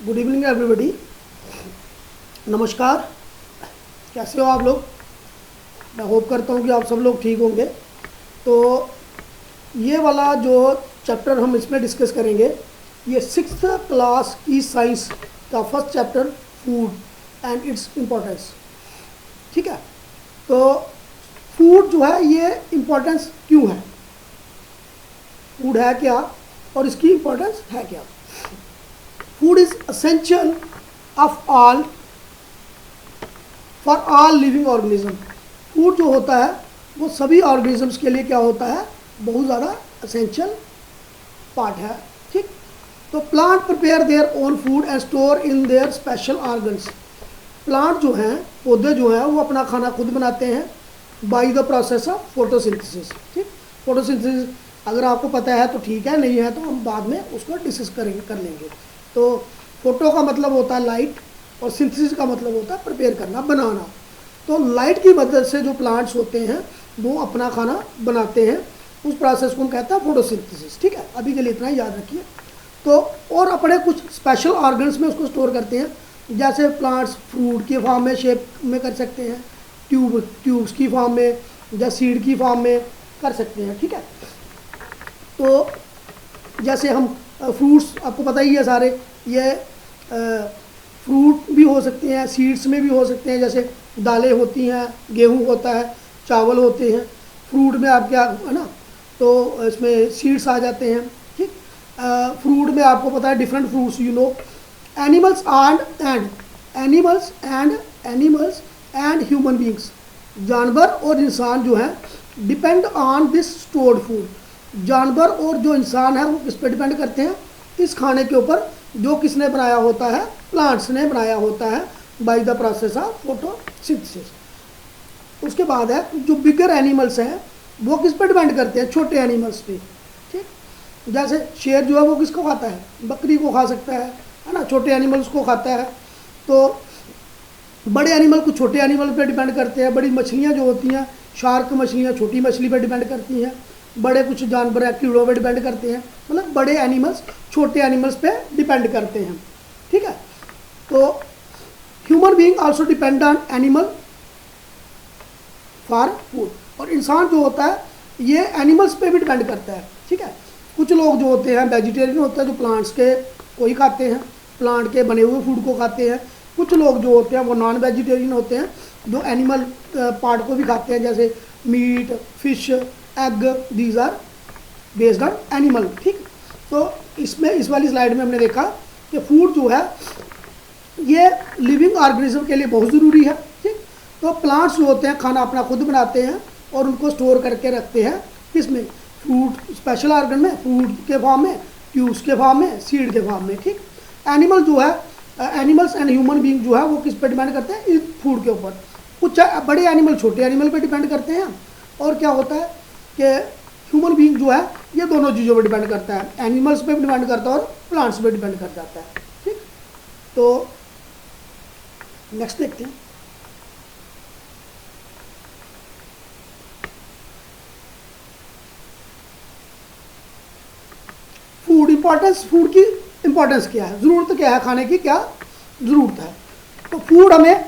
Good evening everybody. नमस्कार, कैसे हो आप लोग? मैं होप करता हूँ कि आप सब लोग ठीक होंगे। तो ये वाला जो चैप्टर हम इसमें डिस्कस करेंगे, ये 6th क्लास की साइंस का first chapter, food and its importance. ठीक है, तो फूड जो है ये इम्पोर्टेंस क्यों है, फूड है क्या और इसकी इम्पोर्टेंस है क्या। Food is essential of all for all living organism. Food जो होता है वो सभी ऑर्गेनिजम्स के लिए क्या होता है, बहुत ज़्यादा असेंशियल पार्ट है। ठीक, तो plant prepare their own food and store in their special organs. Plant जो हैं, पौधे जो हैं, वो अपना खाना खुद बनाते हैं by the process of photosynthesis. ठीक, फोटोसिंथेसिस अगर आपको पता है तो ठीक है, नहीं है तो हम बाद में उसको डिस्कस कर लेंगे। तो फोटो का मतलब होता है लाइट और सिंथेसिस का मतलब होता है प्रिपेयर करना, बनाना। तो लाइट की मदद से जो प्लांट्स होते हैं वो अपना खाना बनाते हैं, उस प्रोसेस को हम कहते हैं फोटोसिंथेसिस। ठीक है, अभी के लिए इतना ही याद रखिए। तो और अपने कुछ स्पेशल ऑर्गन्स में उसको स्टोर करते हैं, जैसे प्लांट्स फ्रूट के फॉर्म में, शेप में कर सकते हैं, ट्यूब्स की फॉर्म में या सीड की फॉर्म में कर सकते हैं। ठीक है, तो जैसे हम फ्रूट्स, आपको पता ही है सारे, ये फ्रूट भी हो सकते हैं, सीड्स में भी हो सकते हैं, जैसे दालें होती हैं, गेहूं होता है, चावल होते हैं। फ्रूट में आप क्या है ना, तो इसमें सीड्स आ जाते हैं। ठीक, फ्रूट में आपको पता है different fruits, you know. Animals and human beings, जानवर और इंसान जो है depend on this stored food. जानवर और जो इंसान है वो किस पे डिपेंड करते हैं, इस खाने के ऊपर जो किसने बनाया होता है, प्लांट्स ने बनाया होता है by the process of photosynthesis. उसके बाद है जो बिगर एनिमल्स हैं वो किस पे डिपेंड करते हैं, छोटे एनिमल्स पे। ठीक, जैसे शेर जो है वो किसको खाता है, बकरी को खा सकता है ना, छोटे एनिमल्स को खाता है। तो बड़े एनिमल कुछ छोटे एनिमल पे डिपेंड करते हैं। बड़ी मछलियाँ जो होती हैं, शार्क मछलियाँ छोटी मछली पे डिपेंड करती हैं। बड़े कुछ जानवर हैं कीड़ों पे डिपेंड करते हैं, मतलब बड़े एनिमल्स छोटे एनिमल्स पे डिपेंड करते हैं। ठीक है, तो human being also depend on animal for food. और इंसान जो होता है ये एनिमल्स पे भी डिपेंड करता है। ठीक है, कुछ लोग जो होते हैं वेजिटेरियन होते हैं, जो प्लांट्स के कोई खाते हैं, प्लांट के बने हुए फूड को खाते हैं। कुछ लोग जो होते हैं वो नॉन वेजिटेरियन होते हैं, जो एनिमल पार्ट को भी खाते हैं, जैसे meat, fish, egg, these are based on animal. ठीक, तो इसमें इस वाली स्लाइड में हमने देखा कि फूड जो है ये लिविंग ऑर्गेनिज्म के लिए बहुत ज़रूरी है। ठीक, तो प्लांट्स जो होते हैं खाना अपना खुद बनाते हैं और उनको स्टोर करके रखते हैं किसमें, फ्रूट स्पेशल ऑर्गन में, फ्रूट के फॉर्म में, ट्यूब्स के फॉर्म में, सीड के फॉर्म में। ठीक, एनिमल जो है, एनिमल्स एंड ह्यूमन बीइंग जो है वो किस पे डिपेंड करते हैं, इस फूड के ऊपर। कुछ बड़े एनिमल छोटे एनिमल पे डिपेंड करते हैं, और क्या होता है कि ह्यूमन बीइंग जो है ये दोनों चीज़ों पे डिपेंड करता है, एनिमल्स पे भी डिपेंड करता है और प्लांट्स पे डिपेंड कर जाता है। ठीक, तो नेक्स्ट देखते हैं। फूड इंपॉर्टेंस, फूड की इंपॉर्टेंस क्या है, ज़रूरत क्या है, खाने की क्या ज़रूरत है। तो फूड हमें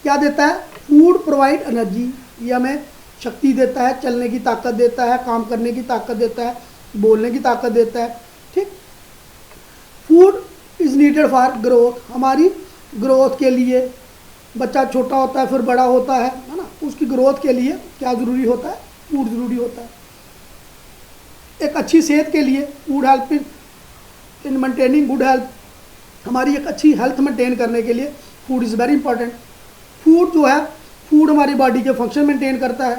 क्या देता है, फूड प्रोवाइड एनर्जी, ये हमें शक्ति देता है, चलने की ताकत देता है, काम करने की ताकत देता है, बोलने की ताकत देता है। ठीक, food is needed for growth, हमारी ग्रोथ के लिए, बच्चा छोटा होता है फिर बड़ा होता है ना, उसकी ग्रोथ के लिए क्या ज़रूरी होता है, फूड ज़रूरी होता है। एक अच्छी सेहत के लिए food help in maintaining good health, हमारी एक अच्छी हेल्थ मेंटेन करने के लिए food is very important. Food जो है, फूड हमारी बॉडी के फंक्शन मेंटेन करता है।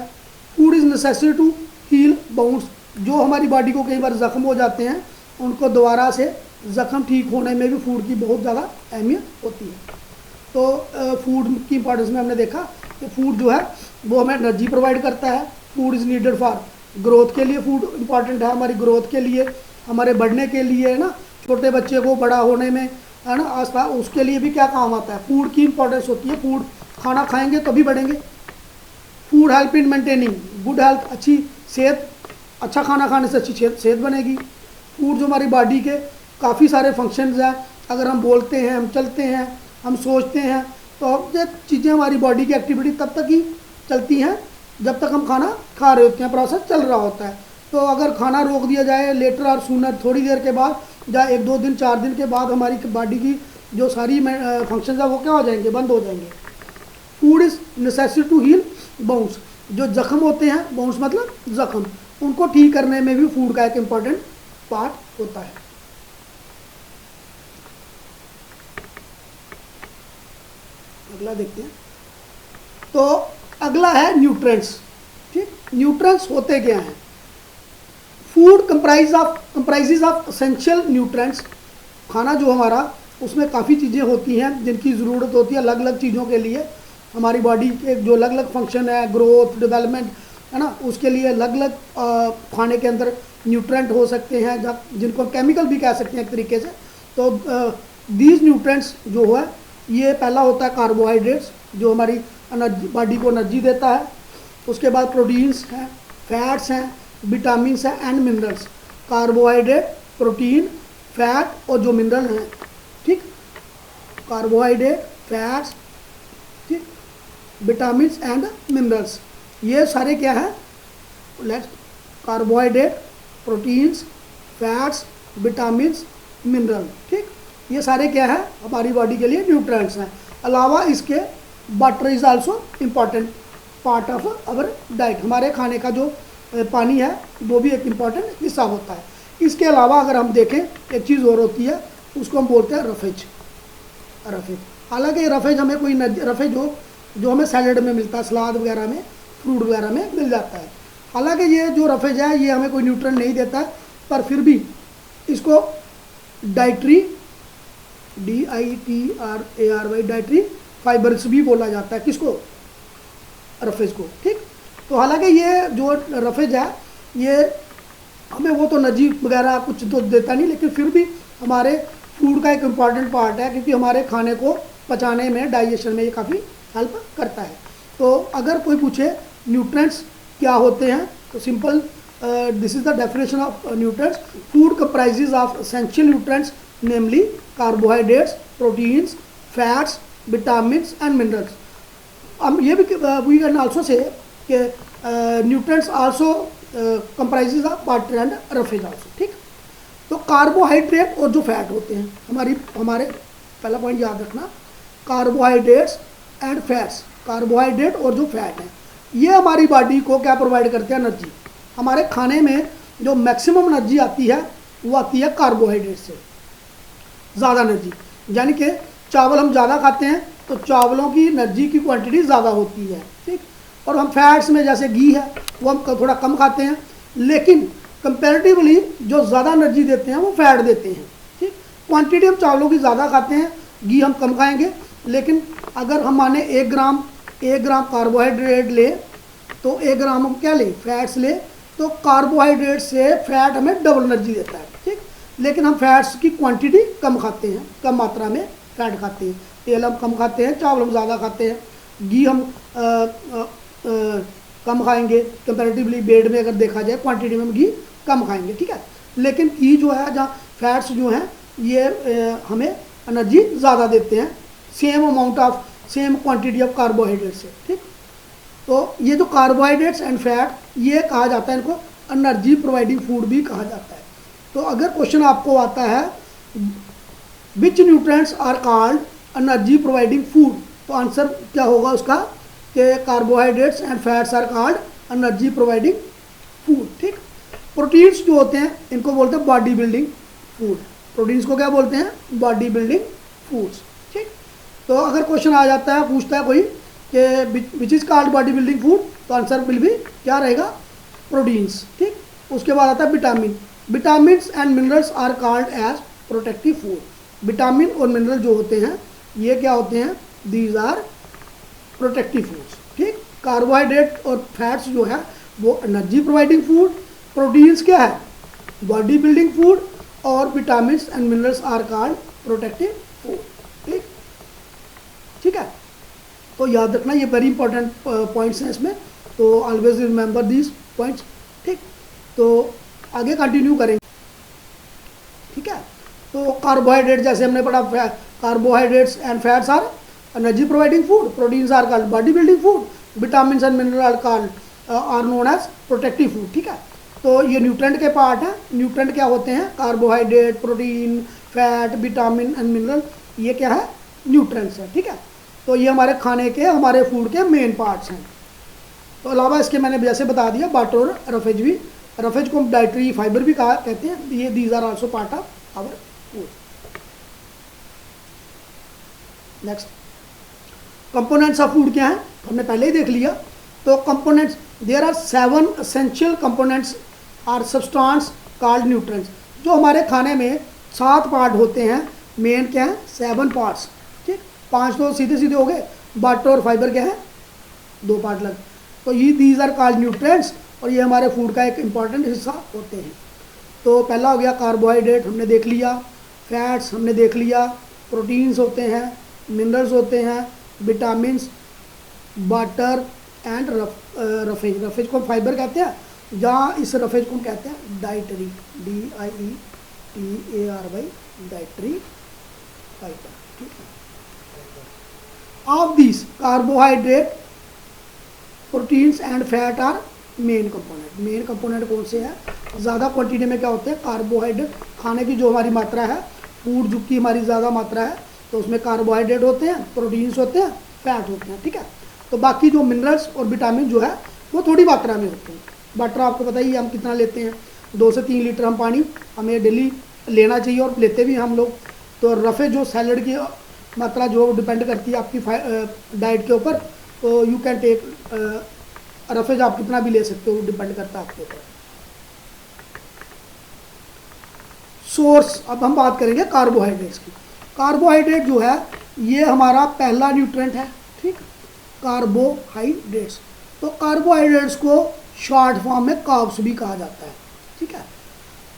Food is necessary to heal wounds, जो हमारी बॉडी को कई बार ज़ख्म हो जाते हैं उनको दोबारा से ज़ख्म ठीक होने में भी फूड की बहुत ज़्यादा अहमियत होती है। तो फूड की इंपॉर्टेंस में हमने देखा कि फूड जो है वो हमें एनर्जी प्रोवाइड करता है। Food is needed for growth के लिए, फूड इंपॉर्टेंट है हमारी ग्रोथ के लिए, हमारे बढ़ने के लिए, है ना, छोटे बच्चे को बड़ा होने में, है ना, आसपास उसके लिए भी क्या काम आता है, फूड की इंपॉर्टेंस होती है। फूड खाना खाएंगे तभी बढ़ेंगे। Food help in maintaining good health, अच्छी सेहत, अच्छा खाना खाने से अच्छी सेहत बनेगी। फूड जो हमारी बॉडी के काफ़ी सारे फंक्शंस हैं, अगर हम बोलते हैं, हम चलते हैं, हम सोचते हैं, तो ये चीज़ें हमारी बॉडी की एक्टिविटी तब तक ही चलती हैं जब तक हम खाना खा रहे होते हैं, प्रोसेस चल रहा होता है। तो अगर खाना रोक दिया जाए लेटर और सूनर, थोड़ी देर के बाद या 1-2 दिन 4 दिन के बाद हमारी बॉडी की जो सारी फंक्शन है वो क्या हो जाएंगे, बंद हो जाएंगे। Food is necessary to heal बाउंस, जो जख्म होते हैं, बाउंस मतलब जख्म, उनको ठीक करने में भी फूड का एक इम्पॉर्टेंट पार्ट होता है। अगला देखते हैं। तो अगला है न्यूट्रिएंट्स। ठीक, न्यूट्रिएंट्स होते क्या हैं? Food comprises of essential nutrients. खाना जो हमारा, उसमें काफ़ी चीज़ें होती हैं जिनकी ज़रूरत होती है अलग अलग चीज़ों के लिए। हमारी बॉडी के जो अलग अलग फंक्शन है, ग्रोथ, डेवलपमेंट, है ना, उसके लिए अलग अलग खाने के अंदर न्यूट्रिएंट हो सकते हैं, जिनको केमिकल भी कह सकते हैं एक तरीके से। तो दीज न्यूट्रिएंट्स जो है, ये पहला होता है कार्बोहाइड्रेट्स, जो हमारी एनर्जी, बॉडी को एनर्जी देता है। उसके बाद प्रोटीन्स हैं, फैट्स हैं, विटामिन्स हैं and minerals. Carbohydrate, protein, fat और जो मिनरल हैं। ठीक, कार्बोहाइड्रेट, फैट्स, ठीक, विटामिन्स एंड मिनरल्स, ये सारे क्या है? Let's, carbohydrate, proteins, fats, vitamins, mineral. ठीक, ये सारे क्या है? हमारी बॉडी के लिए न्यूट्रिएंट्स हैं। अलावा इसके water is also important part of our diet. हमारे खाने का जो पानी है वो भी एक इम्पॉर्टेंट हिस्सा होता है। इसके अलावा अगर हम देखें, एक चीज़ और होती है, उसको हम बोलते हैं रफेज। रफेज, हालांकि रफेज हमें कोई रफेज जो हमें सैलड में मिलता है, सलाद वगैरह में, फ्रूट वगैरह में मिल जाता है। हालांकि ये जो रफेज है ये हमें कोई न्यूट्रिएंट नहीं देता है, पर फिर भी इसको डाइटरी, DITRARY, डाइटरी फाइबर्स भी बोला जाता है। किसको? रफेज को। ठीक, तो हालांकि ये जो रफेज है ये हमें वो तो एनर्जी वगैरह कुछ तो देता नहीं, लेकिन फिर भी हमारे फूड का एक इम्पॉर्टेंट पार्ट है, क्योंकि हमारे खाने को पचाने में, डाइजेशन में ये काफ़ी हेल्प करता है। तो अगर कोई पूछे न्यूट्रिएंट्स क्या होते हैं, तो simple, this is the definition of nutrients. Food comprises of essential nutrients, namely carbohydrates, proteins, fats, vitamins and minerals. हम ये भी वी कैन आल्सो से कि nutrients also comprises of water and roughage also. ठीक, तो carbohydrate और जो fat होते हैं, हमारे पहला पॉइंट याद रखना, कार्बोहाइड्रेट्स एंड फैट्स। कार्बोहाइड्रेट और जो फैट है, ये हमारी बॉडी को क्या प्रोवाइड करते हैं? एनर्जी। हमारे खाने में जो मैक्सिमम एनर्जी आती है वो आती है कार्बोहाइड्रेट से, ज़्यादा एनर्जी। यानी कि चावल हम ज़्यादा खाते हैं तो चावलों की एनर्जी की क्वांटिटी ज़्यादा होती है। ठीक, और हम फैट्स में जैसे घी है वो हम थोड़ा कम खाते हैं, लेकिन कंपैरेटिवली जो ज़्यादा एनर्जी देते हैं वो फैट देते हैं। ठीक, क्वांटिटी हम चावलों की ज़्यादा खाते हैं, घी हम कम खाएंगे, लेकिन अगर हम माने 1 ग्राम कार्बोहाइड्रेट ले तो 1 ग्राम हम क्या लें? फैट्स ले, तो कार्बोहाइड्रेट से फैट हमें डबल एनर्जी देता है। ठीक, लेकिन हम फैट्स की क्वांटिटी कम खाते हैं, कम मात्रा में फैट खाते हैं। तेल हम कम खाते हैं, चावल हम ज़्यादा खाते हैं, घी हम कम खाएंगे कंपैरेटिवली। बेड में अगर देखा जाए क्वांटिटी में हम घी कम खाएंगे। ठीक है, लेकिन घी जो है, जहाँ फैट्स जो हैं ये हमें एनर्जी ज़्यादा देते हैं, सेम क्वांटिटी ऑफ कार्बोहाइड्रेट से। ठीक, तो ये जो कार्बोहाइड्रेट्स एंड फैट, ये कहा जाता है, इनको एनर्जी प्रोवाइडिंग फूड भी कहा जाता है। तो अगर क्वेश्चन आपको आता है which nutrients are called energy providing food, तो आंसर क्या होगा उसका कि carbohydrates and fats are called energy providing food. ठीक, प्रोटीन्स जो होते हैं इनको बोलते हैं बॉडी बिल्डिंग फूड। प्रोटीन्स को क्या बोलते हैं? Body building foods. ठीक, तो अगर क्वेश्चन आ जाता है, पूछता है कोई कि which is called body building food, तो आंसर विल भी क्या रहेगा? प्रोटीन्स। ठीक, उसके बाद आता है vitamin. Vitamins and minerals are called as protective food. Vitamin और मिनरल जो होते हैं ये क्या होते हैं? These are protective foods. ठीक, कार्बोहाइड्रेट और फैट्स जो है वो एनर्जी प्रोवाइडिंग फूड, प्रोटीन्स क्या है? बॉडी बिल्डिंग फूड, और vitamins and minerals are called protective food. ठीक, ठीक है, तो याद रखना ये वेरी इंपॉर्टेंट पॉइंट्स हैं इसमें, तो ऑलवेज रिमेंबर दीज पॉइंट्स। ठीक, तो आगे कंटिन्यू करेंगे। ठीक है, तो कार्बोहाइड्रेट जैसे हमने पढ़ा, carbohydrates and fats are energy providing food, proteins are called body building food, vitamin and mineral are called or known as protective food. ठीक है, तो ये न्यूट्रेंट के पार्ट हैं। न्यूट्रेंट क्या होते हैं? Carbohydrate, protein, fat, vitamin and mineral, ये क्या है? न्यूट्रेंट्स है। ठीक है, तो ये हमारे खाने के, हमारे फूड के मेन पार्ट्स हैं। तो अलावा इसके मैंने जैसे बता दिया बटर और रफेज भी, रफेज को डाइटरी फाइबर भी कहा कहते हैं। ये these are also part of our food. Next, components of food क्या है? हमने पहले ही देख लिया। तो components, there are 7 essential components or substances called nutrients. जो हमारे खाने में 7 पार्ट होते हैं, मेन क्या है? 7 पार्ट्स। ठीक, 5 तो सीधे सीधे हो गए, बटर और फाइबर क्या है? 2 पार्ट लग। तो ये दीज आर कॉल्ड न्यूट्रिएंट्स, और ये हमारे फूड का एक इम्पॉर्टेंट हिस्सा होते हैं। तो पहला हो गया कार्बोहाइड्रेट, हमने देख लिया। फैट्स हमने देख लिया। प्रोटीन्स होते हैं, मिनरल्स होते हैं, vitamins, butter and roughage. Roughage को फाइबर कहते हैं, जहाँ इस रफेज को कहते हैं डाइटरी, DIETARY, डाइटरी फाइबर। ठीक है, of this carbohydrate, proteins and fat are main component. Main component कौन से हैं? ज़्यादा क्वांटिटी में क्या होते हैं? कार्बोहाइड्रेट। खाने की जो हमारी मात्रा है, फूड जो की हमारी ज़्यादा मात्रा है, तो उसमें कार्बोहाइड्रेट होते हैं, प्रोटीन्स होते हैं, फैट होते हैं। ठीक है, तो बाकी जो मिनरल्स और विटामिन जो है वो थोड़ी मात्रा में होते हैं। बटर आपको पता ही है हम कितना लेते हैं, 2 से 3 लीटर हम पानी हमें डेली लेना चाहिए, और लेते भी हम लोग। तो रफे जो सैलड की मात्रा जो डिपेंड करती है आपकी डाइट के ऊपर, तो यू कैन टेक रफेज आप कितना भी ले सकते हो, डिपेंड करता है आपके ऊपर। सोर्स, अब हम बात करेंगे कार्बोहाइड्रेट्स की। कार्बोहाइड्रेट जो है ये हमारा पहला न्यूट्रिएंट है। ठीक, कार्बोहाइड्रेट्स। तो कार्बोहाइड्रेट्स को शॉर्ट फॉर्म में कार्ब्स भी कहा जाता है। ठीक है,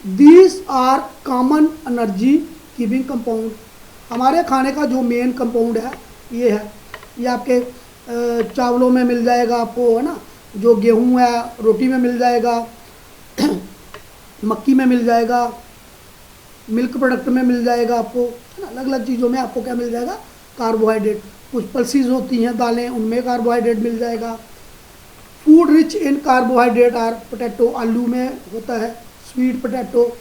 these are common energy giving compound. हमारे खाने का जो मेन कंपाउंड है ये है। ये आपके चावलों में मिल जाएगा आपको, है ना, जो गेहूं है रोटी में मिल जाएगा, मक्की में मिल जाएगा, मिल्क प्रोडक्ट में मिल जाएगा आपको, है ना। अलग अलग चीज़ों में आपको क्या मिल जाएगा? कार्बोहाइड्रेट। कुछ पल्सीज होती हैं दालें, उनमें कार्बोहाइड्रेट मिल जाएगा। Food rich in carbohydrate are potato, आलू में होता है, स्वीट पोटैटो,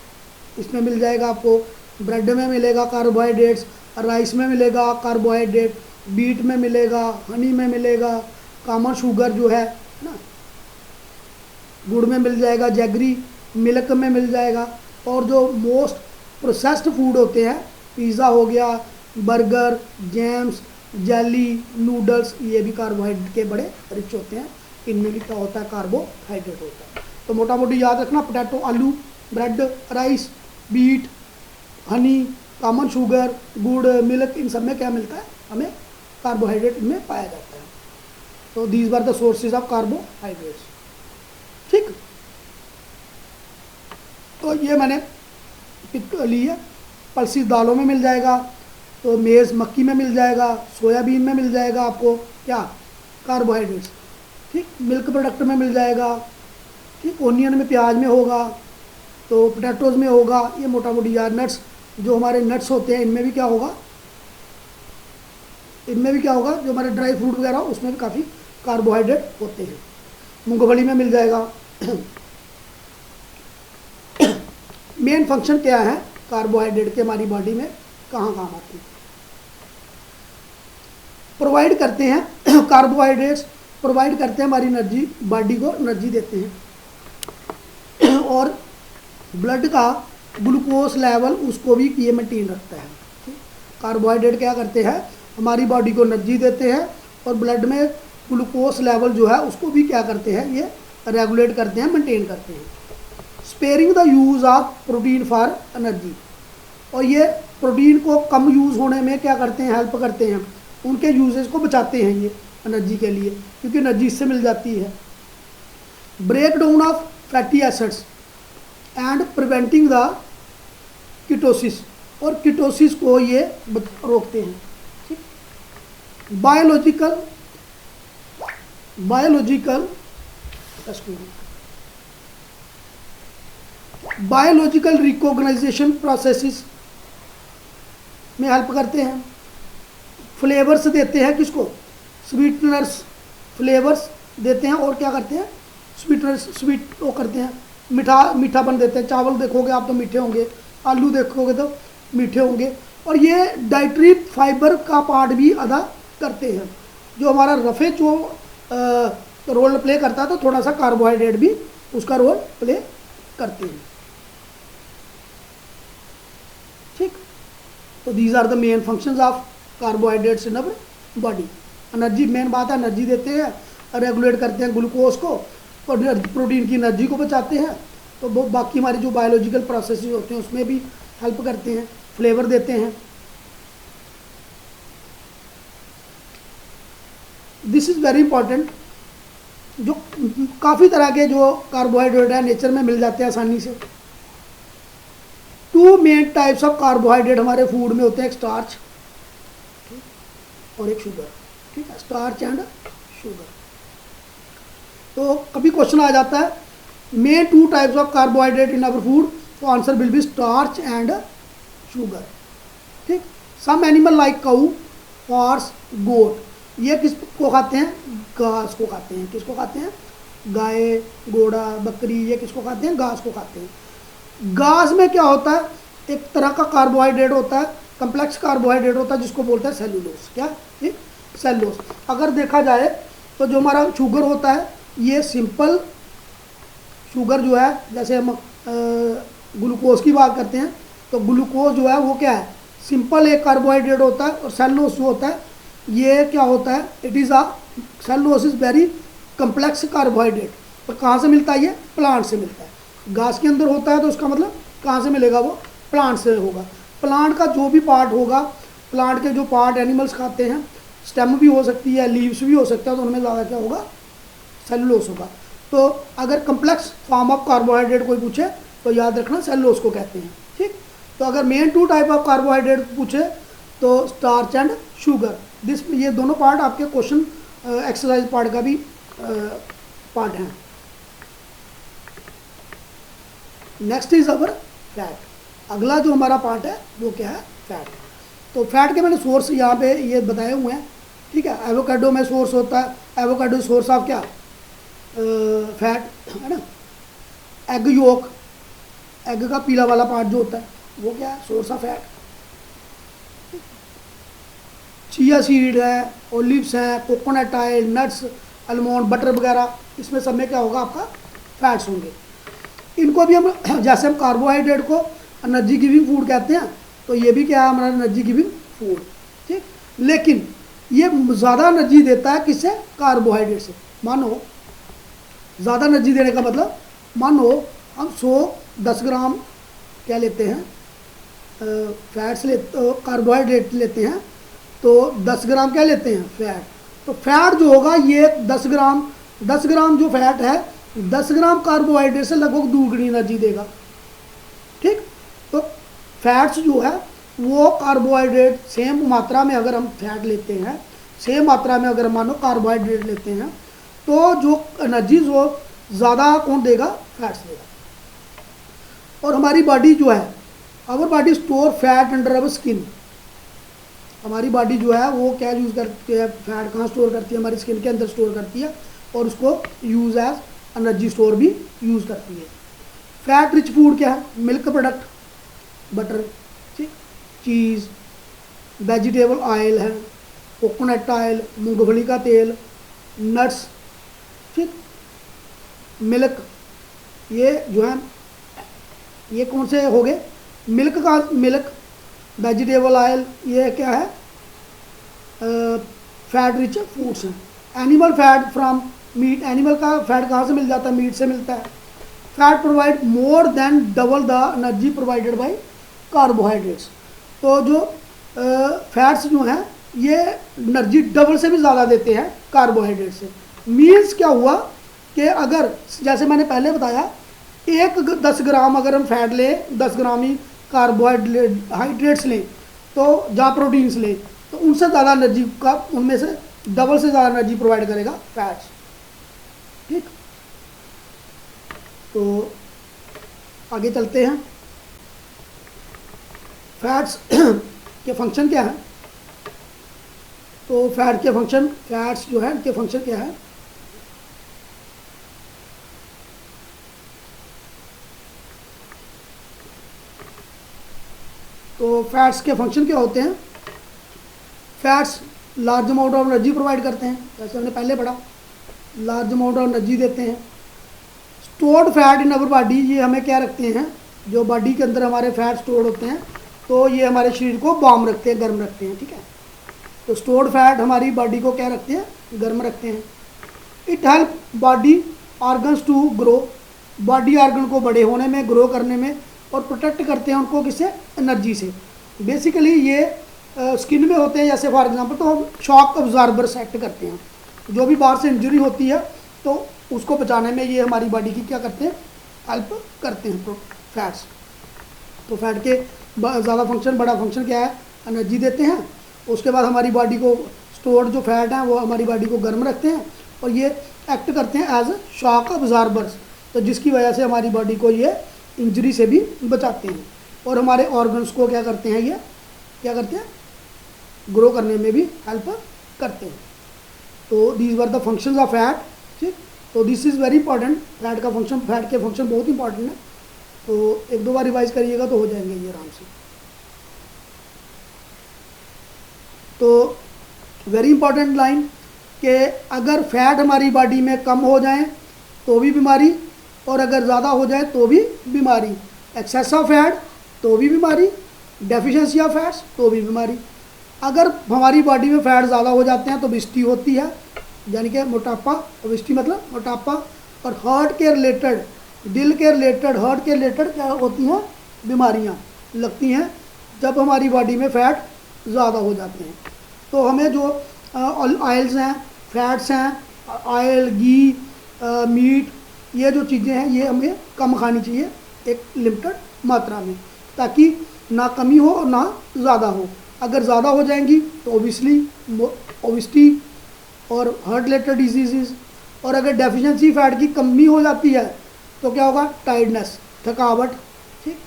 इसमें मिल जाएगा आपको। ब्रेड में मिलेगा कार्बोहाइड्रेट्स, राइस में मिलेगा कार्बोहाइड्रेट, बीट में मिलेगा, हनी में मिलेगा, कॉमन शुगर जो है ना, गुड़ में मिल जाएगा, जैगरी, मिल्क में मिल जाएगा। और जो मोस्ट प्रोसेस्ड फूड होते हैं, पिज़्ज़ा हो गया, बर्गर, जैम्स, जेली, नूडल्स, ये भी कार्बोहाइड्रेट के बड़े रिच होते हैं। इनमें भी क्या होता है? कार्बोहाइड्रेट होता है। तो मोटा मोटी याद रखना, पोटैटो, आलू, bread, rice, beet, honey, common sugar, गुड़, मिल्क, इन सब में क्या मिलता है? हमें कार्बोहाइड्रेट इनमें पाया जाता है। तो these are the sources of carbohydrates. ठीक, तो ये मैंने पिक ली है। पल्सी दालों में मिल जाएगा, तो मेज़ मक्की में मिल जाएगा, सोयाबीन में मिल जाएगा आपको क्या? कार्बोहाइड्रेट्स। ठीक, मिल्क प्रोडक्ट में मिल जाएगा। ठीक, ओनियन में, प्याज में होगा, तो पोटैटोज़ में होगा। ये मोटा मोटी यार नट्स, जो हमारे नट्स होते हैं, इनमें भी क्या होगा? इनमें भी क्या होगा? जो हमारे ड्राई फ्रूट वगैरह, उसमें भी काफ़ी कार्बोहाइड्रेट होते हैं। मूंगफली में मिल जाएगा। मेन फंक्शन क्या है कार्बोहाइड्रेट के हमारी बॉडी में, कहाँ काम आते हैं? प्रोवाइड करते हैं कार्बोहाइड्रेट्स प्रोवाइड करते हैं हमारी एनर्जी, बॉडी को एनर्जी देते हैं। और ब्लड का ग्लूकोज लेवल उसको भी ये मेंटेन रखता है। कार्बोहाइड्रेट क्या करते हैं? हमारी बॉडी को एनर्जी देते हैं, और ब्लड में ग्लूकोज लेवल जो है उसको भी क्या करते हैं? ये रेगुलेट करते हैं, मेंटेन करते हैं। Sparing the use of protein for energy, और ये प्रोटीन को कम यूज़ होने में क्या करते हैं? हेल्प करते हैं, उनके यूजेस को बचाते हैं ये एनर्जी के लिए, क्योंकि एनर्जी इससे मिल जाती है। Break down of fatty acids and preventing the ketosis, और कीटोसिस को ये रोकते हैं। ठीक, बायोलॉजिकल रिकॉग्नाइजेशन प्रोसेसेस में हेल्प करते हैं, फ्लेवर्स देते हैं, किसको, स्वीटनर्स, फ्लेवर्स देते हैं, और क्या करते हैं, स्वीटनर्स, स्वीट वो करते हैं, मीठापन देते हैं। चावल देखोगे आप तो मीठे होंगे, आलू देखोगे तो मीठे होंगे, और ये डाइटरी फाइबर का पार्ट भी अदा करते हैं। जो हमारा रफे जो रोल प्ले करता है, तो थोड़ा सा कार्बोहाइड्रेट भी उसका रोल प्ले करते हैं। ठीक, तो these are the main functions of carbohydrates in our body. Energy main बात है, एनर्जी देते हैं, रेगुलेट करते हैं ग्लूकोज को, और प्रोटीन की एनर्जी को बचाते हैं। तो वो बाकी हमारी जो बायोलॉजिकल प्रोसेसेस होते हैं उसमें भी हेल्प करते हैं, फ्लेवर देते हैं। This is very important. जो काफ़ी तरह के जो कार्बोहाइड्रेट है नेचर में मिल जाते हैं आसानी से। Two main types of carbohydrate हमारे फूड में होते हैं, एक स्टार्च और एक शुगर। ठीक है, स्टार्च एंड शुगर। तो कभी क्वेश्चन आ जाता है main two types of carbohydrate in our food, तो answer will be starch and sugar. ठीक, some animal like cow, horse, goat, ये किसको खाते हैं, घास को खाते हैं। किसको खाते हैं, गाय, घोड़ा, बकरी, ये किसको खाते हैं, घास को खाते हैं। घास में क्या होता है, एक तरह का कार्बोहाइड्रेट होता है, कम्प्लेक्स कार्बोहाइड्रेट होता है, जिसको बोलते हैं सेलुलोज। क्या, ये सेलुलोज। अगर देखा जाए तो जो हमारा शुगर होता है, ये सिंपल शुगर जो है, जैसे हम ग्लूकोज की बात करते हैं, तो ग्लूकोज जो है वो क्या है, सिंपल एक कार्बोहाइड्रेट होता है। और सेलुलोज जो होता है, ये क्या होता है, it is a cellulose is very complex carbohydrate. तो कहाँ से मिलता है, ये प्लांट से मिलता है। घास के अंदर होता है, तो उसका मतलब कहाँ से मिलेगा, वो प्लांट से होगा। प्लांट का जो भी पार्ट होगा, प्लांट के जो पार्ट एनिमल्स खाते हैं, स्टेम भी हो सकती है, लीव्स भी हो सकता है, तो उनमें ज़्यादा क्या होगा, सेलुलोज होगा। तो अगर कम्प्लेक्स फॉर्म ऑफ कार्बोहाइड्रेट कोई पूछे तो याद रखना सेलुलोज को कहते हैं। ठीक, तो अगर main two type of carbohydrate पूछे तो स्टार्च एंड शुगर। दिस, ये दोनों पार्ट आपके क्वेश्चन एक्सरसाइज पार्ट का भी पार्ट हैं। Next is our fat. अगला जो हमारा पार्ट है वो क्या है, फैट। तो फैट के मैंने सोर्स यहाँ पे ये बताए हुए हैं। ठीक है, एवोकाडो में सोर्स होता है, एवोकाडो सोर्स ऑफ क्या, फैट है ना। एग योक, एग का पीला वाला पार्ट जो होता है वो क्या है, source of fat. Chia seed है, ओलिव्स हैं, coconut oil, nuts, almond, butter वगैरह, इसमें सब में क्या होगा, आपका फैट्स होंगे। इनको भी हम जैसे हम कार्बोहाइड्रेट को एनर्जी गिविंग फूड कहते हैं, तो ये भी क्या है, हमारा एनर्जी गिविंग फूड। ठीक, लेकिन ये ज़्यादा एनर्जी देता है किससे, कार्बोहाइड्रेट से। मानो ज़्यादा एनर्जी देने का मतलब, मानो हम 10 ग्राम क्या लेते हैं, फैट्स कार्बोहाइड्रेट लेते हैं, तो 10 ग्राम क्या लेते हैं, फैट। तो फैट जो होगा ये 10 ग्राम जो फैट है, 10 ग्राम कार्बोहाइड्रेट से लगभग दुगनी एनर्जी देगा। ठीक, तो फैट्स जो है वो कार्बोहाइड्रेट सेम मात्रा में अगर हम फैट लेते हैं, सेम मात्रा में अगर मानो कार्बोहाइड्रेट लेते हैं, तो जो एनर्जी जो ज़्यादा कौन देगा, फैट्स देगा। और हमारी बॉडी जो है, our body store fat under our skin. हमारी बॉडी जो है वो क्या यूज़ करती है, फैट कहाँ स्टोर करती है, हमारी स्किन के अंदर स्टोर करती है, और उसको यूज़ एज एनर्जी स्टोर भी यूज़ करती है। फैट रिच फूड क्या है, मिल्क प्रोडक्ट, बटर, ठीक, चीज़, वेजिटेबल ऑयल है, कोकोनट ऑयल, मूंगफली का तेल, नट्स, ठीक, मिल्क, ये जो है ये कौन से हो गए, मिल्क, वेजिटेबल ऑयल, ये क्या है, फैट रिच फूड्स हैं। Animal fat from meat, animal का फैट कहाँ से मिल जाता है, मीट से मिलता है। Fat provide more than double the energy provided by carbohydrates. तो जो फैट्स जो हैं ये एनर्जी डबल से भी ज़्यादा देते हैं कार्बोहाइड्रेट से। मीन्स क्या हुआ कि अगर जैसे मैंने पहले बताया, 10 ग्राम अगर हम फैट लें, 10 ग्राम ही कार्बोहाइड्रेट्स लें, तो जहाँ प्रोटीन्स लें, तो उनसे ज़्यादा एनर्जी का, उनमें से डबल से ज़्यादा एनर्जी प्रोवाइड करेगा फैट्स। ठीक, तो आगे चलते हैं। फैट्स के फंक्शन क्या है? तो फैट के फंक्शन, फैट्स जो है इनके फंक्शन क्या है? तो फैट्स के फंक्शन क्या होते हैं? Fats large amount of energy provide करते हैं, जैसे हमने पहले पढ़ा, लार्ज अमाउंट ऑफ एनर्जी देते हैं। Stored fat in our body, ये हमें क्या रखते हैं, जो बॉडी के अंदर हमारे फैट स्टोर्ड होते हैं तो ये हमारे शरीर को वार्म रखते हैं, गर्म रखते हैं, ठीक है। तो स्टोर्ड फैट हमारी बॉडी को क्या रखते हैं, गर्म रखते हैं। It help body organs to grow, body organ को बड़े होने में, ग्रो करने में, और प्रोटेक्ट करते हैं उनको किससे, एनर्जी से। बेसिकली ये स्किन में होते हैं, जैसे फॉर एग्जांपल तो हम शॉक अब्जॉर्बर सेट करते हैं, जो भी बाहर से इंजरी होती है तो उसको बचाने में ये हमारी बॉडी की क्या करते हैं, हेल्प करते हैं फैट्स। तो फैट के ज़्यादा फंक्शन, बड़ा फंक्शन क्या है, एनर्जी देते हैं। उसके बाद हमारी बॉडी को स्टोर्ड जो फैट हैं वो हमारी बॉडी को गर्म रखते हैं, और ये एक्ट करते हैं एज शॉक अब्जॉर्बर्स, तो जिसकी वजह से हमारी बॉडी को ये इंजरी से भी बचाते हैं, और हमारे ऑर्गन्स को क्या करते हैं, ये क्या करते हैं, ग्रो करने में भी हेल्प करते हैं। तो these were the functions of fat, ठीक। तो this is very important, fat का फंक्शन, फैट के फंक्शन बहुत इंपॉर्टेंट है। तो एक दो बार रिवाइज करिएगा तो हो जाएंगे ये आराम से। तो वेरी इंपॉर्टेंट लाइन कि अगर फैट हमारी बॉडी में कम हो जाए तो भी बीमारी, और अगर ज़्यादा हो जाए तो भी बीमारी। एक्सेस ऑफ फैट तो भी बीमारी, डेफिशिएंसी ऑफ फैट्स तो भी बीमारी। अगर हमारी बॉडी में फैट ज़्यादा हो जाते हैं तो ओबेसिटी होती है, यानी कि मोटापा, ओबेसिटी मतलब मोटापा। और हार्ट के रिलेटेड, दिल के रिलेटेड, हार्ट के रिलेटेड क्या होती हैं, बीमारियाँ लगती हैं जब हमारी बॉडी में फैट ज़्यादा हो जाते हैं। तो हमें जो ऑयल्स हैं, फैट्स हैं, ऑयल, घी, मीट, ये जो चीज़ें हैं ये हमें कम खानी चाहिए एक लिमिटेड मात्रा में, ताकि ना कमी हो और ना ज़्यादा हो। अगर ज़्यादा हो जाएंगी तो ओबेसिटी और हार्ट रिलेटेड डिजीज़, और अगर डेफिशिएंसी फैट की कमी हो जाती है तो क्या होगा, टायर्डनेस, थकावट, ठीक,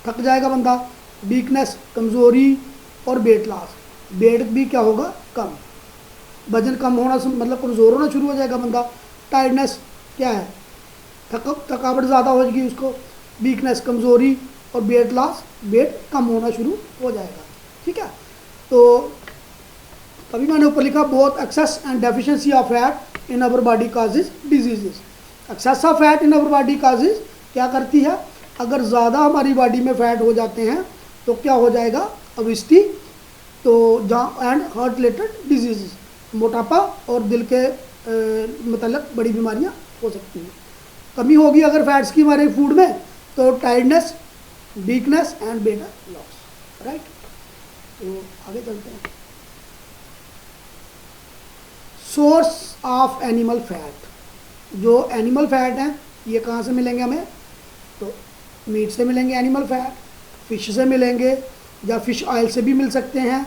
थक जाएगा बंदा, वीकनेस, कमज़ोरी, और वेट लॉस, वेट भी क्या होगा, कम, वजन कम होना मतलब कमज़ोर होना शुरू हो जाएगा बंदा। टायर्डनेस क्या है, थकावट ज़्यादा हो जाएगी उसको, वीकनेस, कमज़ोरी, और वेट लॉस, वेट कम होना शुरू हो जाएगा, ठीक है। तो तभी मैंने ऊपर लिखा both excess and deficiency of fat in our body causes diseases. Excess of fat in our body causes क्या करती है, अगर ज़्यादा हमारी बॉडी में फैट हो जाते हैं तो क्या हो जाएगा, ओबेसिटी, तो जहाँ एंड हार्ट रिलेटेड डिजीजेस, मोटापा और दिल के मतलब बड़ी बीमारियाँ हो सकती हैं। कमी होगी अगर फैट्स की हमारे फूड में तो tiredness, weakness and weight loss, right. तो आगे चलते हैं। सोर्स ऑफ एनिमल फैट, जो एनिमल फैट हैं ये कहाँ से मिलेंगे हमें, तो मीट से मिलेंगे एनिमल फैट, फिश से मिलेंगे, या फिश ऑयल से भी मिल सकते हैं,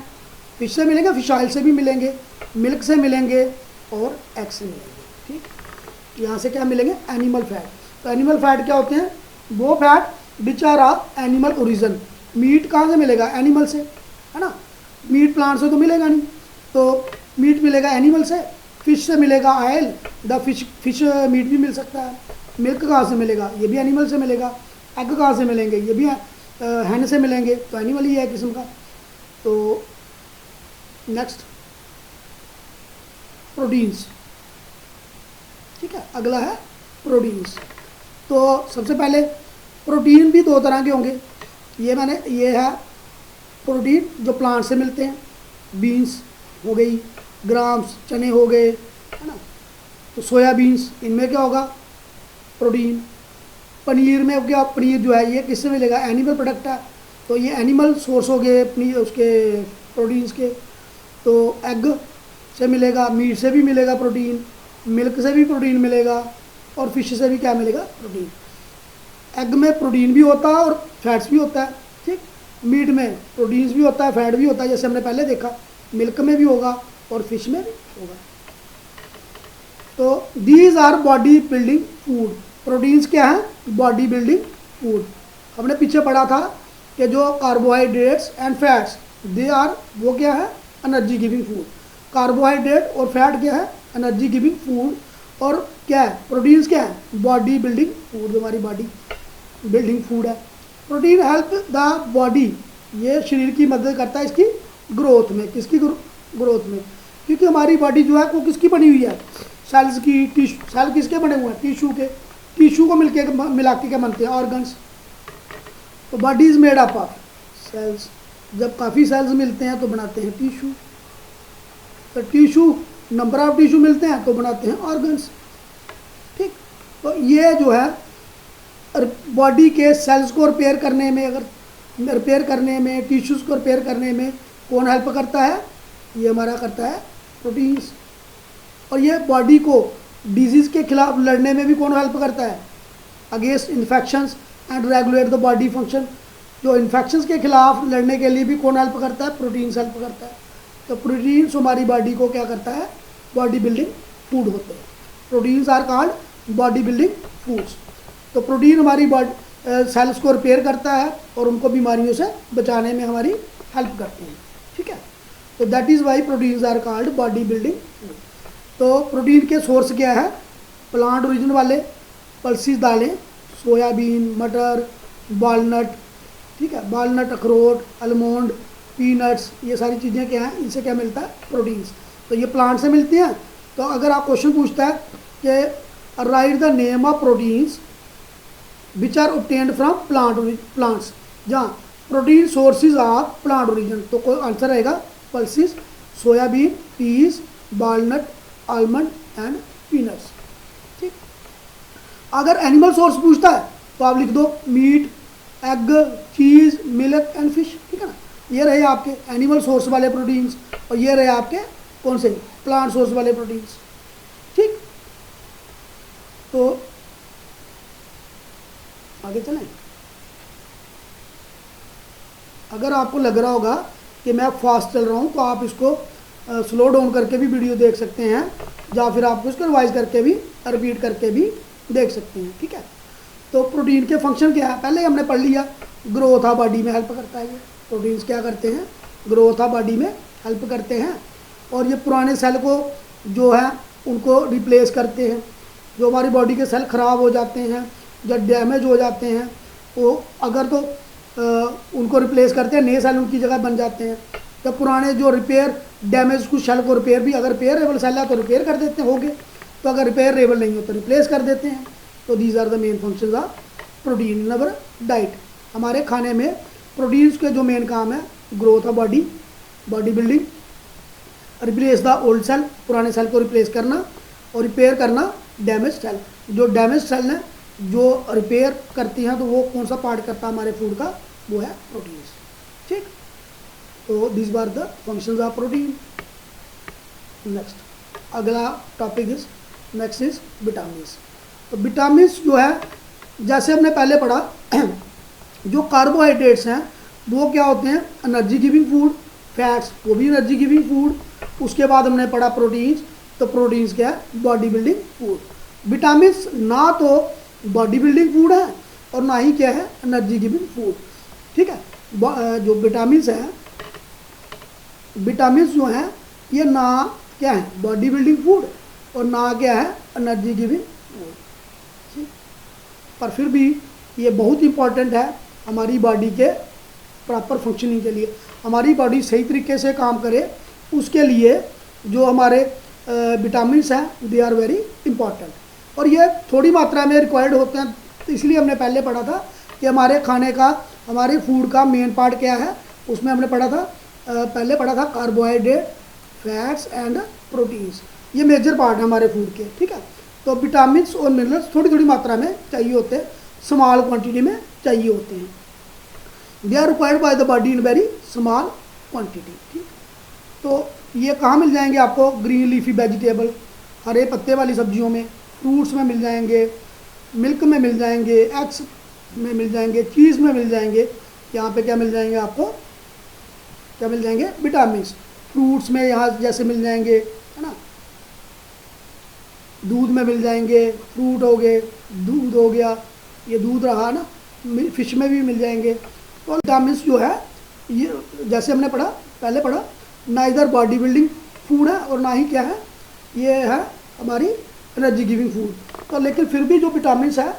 फिश से मिलेंगे, फिश ऑयल से भी मिलेंगे, मिल्क से मिलेंगे, और एग से मिलेंगे, ठीक। यहाँ से क्या मिलेंगे, एनिमल फैट। तो एनिमल फैट क्या होते हैं, वो fat which are of animal origin. Meat कहाँ से मिलेगा, एनिमल से, है ना, मीट प्लांट से तो मिलेगा नहीं, तो मीट मिलेगा एनिमल से। फिश से मिलेगा ऑयल, द फिश मीट भी मिल सकता है। मिल्क कहाँ से मिलेगा, ये भी एनिमल से मिलेगा। एग कहाँ से मिलेंगे, ये भी हैन से मिलेंगे, तो एनिमल ही है किस्म का। तो नेक्स्ट प्रोटीन्स, ठीक है, अगला है प्रोटीन्स। तो सबसे पहले प्रोटीन भी दो तरह के होंगे, ये है प्रोटीन जो प्लांट से मिलते हैं, बीन्स हो गई, ग्राम्स, चने हो गए, है ना, तो सोयाबीन्स, इनमें क्या होगा, प्रोटीन। पनीर में क्या, पनीर जो है ये किससे मिलेगा, एनिमल प्रोडक्ट है, तो ये एनिमल सोर्स हो गए पनीर उसके प्रोटीन्स के। तो एग से मिलेगा, मीट से भी मिलेगा प्रोटीन, मिल्क से भी प्रोटीन मिलेगा, और फिश से भी क्या मिलेगा, प्रोटीन। एग में प्रोटीन भी होता है और फैट्स भी होता है, ठीक। मीट में प्रोटीन्स भी होता है, फैट भी होता है, जैसे हमने पहले देखा, मिल्क में भी होगा और फिश में भी होगा। तो these our body building food. Proteins क्या है, बॉडी बिल्डिंग फूड। हमने पीछे पढ़ा था कि जो carbohydrates and fats they are, वो क्या है, एनर्जी गिविंग फूड। कार्बोहाइड्रेट और फैट क्या है, एनर्जी गिविंग फूड। और क्या है, प्रोटीन्स क्या है, बॉडी बिल्डिंग फूड, हमारी बॉडी बिल्डिंग फूड है। प्रोटीन हेल्प द बॉडी, ये शरीर की मदद करता है इसकी ग्रोथ में। किसकी ग्रोथ में, क्योंकि हमारी बॉडी जो है वो किसकी बनी हुई है, सेल्स की। टिश्यू, सेल किसके बने हुए हैं, टिश्यू के। टिश्यू को मिला के क्या बनते हैं, ऑर्गन्स। तो body is made up of cells, जब काफ़ी सेल्स मिलते हैं तो बनाते हैं टिश्यू। तो टिश्यू, नंबर ऑफ टिश्यू मिलते हैं तो बनाते हैं ऑर्गन्स। ठीक, तो ये जो है बॉडी के सेल्स को रिपेयर करने में, अगर रिपेयर करने में, टिश्यूज़ को रिपेयर करने में कौन हेल्प करता है, ये हमारा करता है प्रोटीन्स। और ये बॉडी को डिजीज़ के खिलाफ लड़ने में भी कौन हेल्प करता है, against infections and regulate the body function. जो इन्फेक्शंस के खिलाफ लड़ने के लिए भी कौन हेल्प करता है, प्रोटीन्स हेल्प करता है। तो प्रोटीन्स हमारी बॉडी को क्या करता है, बॉडी बिल्डिंग फूड होते हैं। Proteins are called body building foods. तो प्रोटीन हमारी बॉडी सेल्स को रिपेयर करता है और उनको बीमारियों से बचाने में हमारी हेल्प करते हैं। ठीक है, तो that is why proteins are called body building food. तो प्रोटीन के सोर्स क्या है, प्लांट ओरिजिन वाले पल्सिस दालें, सोयाबीन, मटर, वालनट। ठीक है, वालनट, अखरोट, आलमंड, पीनट्स, ये सारी चीज़ें क्या हैं, इनसे क्या मिलता है, प्रोटीन्स। तो ये प्लांट से मिलती हैं। तो अगर आप क्वेश्चन पूछता है कि write the name of proteins which are obtained from plants, जहाँ protein sources of plant origin, तो कोई आंसर रहेगा pulses, soybean, peas, walnut, almond and peanuts. ठीक, अगर एनिमल सोर्स पूछता है तो आप लिख दो meat, egg, cheese, milk and fish. ठीक है ना, ये रहे आपके एनिमल सोर्स वाले प्रोटीन्स और ये रहे आपके कौन से, प्लांट सोर्स वाले प्रोटीन्स। ठीक, तो आगे चलें। अगर आपको लग रहा होगा कि मैं फास्ट चल रहा हूँ तो आप इसको स्लो डाउन करके भी वीडियो देख सकते हैं, या फिर आप इसको रिवाइज करके भी, रिपीट करके भी देख सकते हैं। ठीक है, तो प्रोटीन के फंक्शन क्या है, पहले हमने पढ़ लिया। ग्रोथ ऑफ बॉडी में हेल्प करता है ये प्रोटीन्स, क्या करते हैं, ग्रोथ ऑफ बॉडी में हेल्प करते हैं। और ये पुराने सेल को जो है उनको रिप्लेस करते हैं। जो हमारी बॉडी के सेल ख़राब हो जाते हैं, जब डैमेज हो जाते हैं, वो अगर तो उनको रिप्लेस करते हैं, नए सेल उनकी जगह बन जाते हैं। तो पुराने जो रिपेयर डैमेज कुछ सेल को रिपेयर भी, अगर रिपेयरेबल सेल है तो रिपेयर कर देते हैं, हो गए। तो अगर रिपेयरेबल नहीं हो तो रिप्लेस कर देते हैं। तो these are the main functions of protein in our diet. हमारे खाने में प्रोटीन्स के जो मेन काम है, growth of body, body building, replace the old cell, पुराने सेल को रिप्लेस करना, और रिपेयर करना डैमेज सेल। जो डैमेज सेल हैं जो रिपेयर करती हैं, तो वो कौन सा पार्ट करता है हमारे फूड का, वो है प्रोटीन्स। ठीक, तो this were the functions of protein. Next, अगला topic is, next is vitamins. तो विटामिन्स जो है, जैसे हमने पहले पढ़ा, जो कार्बोहाइड्रेट्स हैं वो क्या होते हैं, एनर्जी गिविंग फूड। फैट्स वो भी एनर्जी गिविंग फूड। उसके बाद हमने पढ़ा प्रोटीन्स, तो प्रोटीन्स क्या है, बॉडी बिल्डिंग फूड। विटामिन्स ना तो बॉडी बिल्डिंग फूड है और ना ही क्या है, एनर्जी गिविंग फूड। ठीक है, जो विटामिन्स हैं, विटामिन्स जो हैं ये ना क्या है, बॉडी बिल्डिंग फूड, और ना क्या है, एनर्जी गिविंग फूड। ठीक, पर फिर भी ये बहुत इंपॉर्टेंट है हमारी बॉडी के प्रॉपर फंक्शनिंग के लिए। हमारी बॉडी सही तरीके से काम करे उसके लिए जो हमारे विटामिन्स हैं, दे आर वेरी इंपॉर्टेंट। और ये थोड़ी मात्रा में रिक्वायर्ड होते हैं, तो इसलिए हमने पहले पढ़ा था कि हमारे खाने का, हमारे फूड का मेन पार्ट क्या है। उसमें हमने पढ़ा था, पहले पढ़ा था कार्बोहाइड्रेट, फैट्स एंड प्रोटीन्स, ये मेजर पार्ट है हमारे फूड के। ठीक है, तो विटामिन्स और मिनरल्स थोड़ी थोड़ी मात्रा में चाहिए होते हैं, स्मॉल क्वांटिटी में चाहिए होते हैं। They are required by the body in very small quantity. ठीक, तो ये कहाँ मिल जाएंगे आपको, ग्रीन लीफी वेजिटेबल, हरे पत्ते वाली सब्जियों में, फ्रूट्स में मिल जाएंगे, मिल्क में मिल जाएंगे, एग्स में मिल जाएंगे, चीज़ में मिल जाएंगे। यहाँ पे क्या मिल जाएंगे आपको, क्या मिल जाएंगे, विटामिन्स। फ्रूट्स में यहाँ जैसे मिल जाएंगे, है ना, दूध में मिल जाएंगे, फ्रूट हो गए, दूध हो गया, ये दूध रहा ना, फिश में भी मिल जाएंगे। तो विटामिन्स जो है ये जैसे हमने पढ़ा, पहले पढ़ा, ना इधर बॉडी बिल्डिंग फूड है और ना ही क्या है, ये है हमारी एनर्जी गिविंग फूड। तो लेकिन फिर भी जो विटामिन है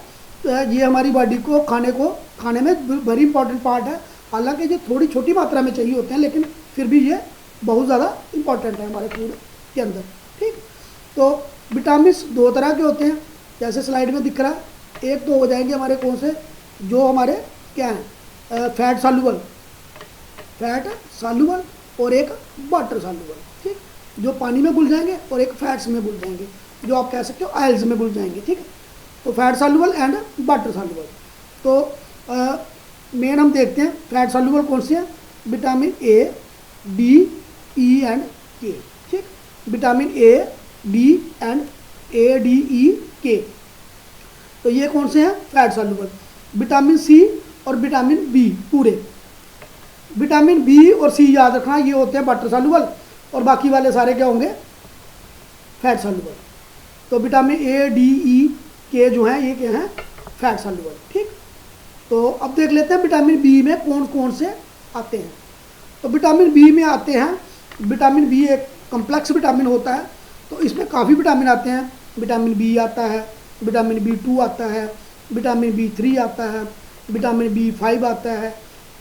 तो ये हमारी बॉडी को खाने में वेरी इंपॉर्टेंट पार्ट है। हालांकि ये थोड़ी छोटी मात्रा में चाहिए होते हैं, लेकिन फिर भी ये बहुत ज़्यादा इंपॉर्टेंट है हमारे फूड के अंदर। ठीक, तो विटामिन दो तरह के होते हैं जैसे स्लाइड में दिख रहा है। एक तो हो जाएंगे हमारे कौन से, जो हमारे क्या हैं, फैट सॉल्यूबल और एक वाटर सॉल्यूबल। ठीक, जो पानी में घुल जाएंगे और एक फैट्स में घुल जाएंगे, जो आप कह सकते हो ऑयल्स में घुल जाएंगे। ठीक है, तो fat soluble and water soluble. तो मेन हम देखते हैं फैट सॉल्यूबल कौन से हैं, vitamin A, D, E and K. ठीक, vitamin A, D and A, D, E, K, तो ये कौन से हैं, फैट सॉल्यूबल। विटामिन सी और विटामिन बी पूरे, विटामिन बी और सी याद रखना, ये होते हैं वाटर सॉल्यूबल और बाकी वाले सारे क्या होंगे, फैट सॉल्यूबल। तो विटामिन ए, डी, ई, के जो हैं ये क्या हैं, फैट सॉल्यूबल। ठीक, तो अब देख लेते हैं विटामिन बी में कौन कौन से आते हैं। तो विटामिन बी में आते हैं, विटामिन बी एक कम्प्लेक्स विटामिन होता है, तो इसमें काफ़ी विटामिन आते हैं। विटामिन बी आता है, विटामिन B2 आता है, विटामिन B3 आता है, विटामिन B5 आता है,